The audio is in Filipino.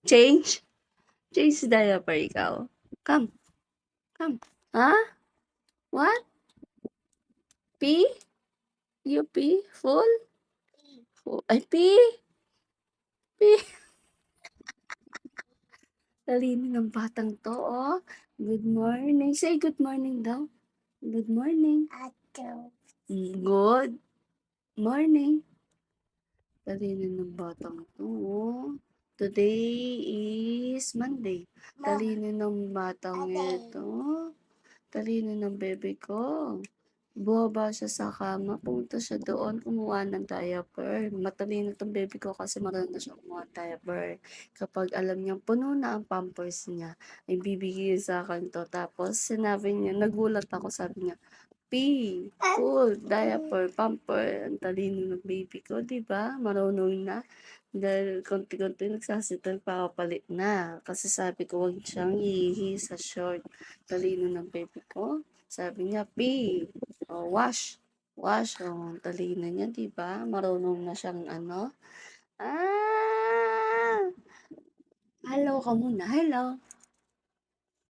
Change? Change diaper ikaw. Come. Come. Ha? What? Pee? You pee? Full? Full. Ay, pee! Pee! Talino ng batang to, oh. Good morning. Say good morning daw. Good morning. Good morning. Talino ng batang to, oh. Today is Monday. Talino ng batang ito. Talino ng bebe ko. Bumaba siya sa kama, pumunta siya doon, kumuha ng diaper. Matalino tong baby ko kasi marunong na siya kumuha ng diaper. Kapag alam niyang puno na ang pampers niya, ay bibigay sa akin to. Tapos sinabi niya, nagulat ako, sabi niya, full, diaper, pamper. Ang talino ng baby ko, di ba? Marunong na. Dahil konti-konti nagsasitol papapalit na. Kasi sabi ko, wag siyang ihi sa short. Talino ng baby ko. Sabi niya, wash. Wash. Ang talino niya, di ba? Marunong na siyang ano. Ah! Hello ka muna. Hello.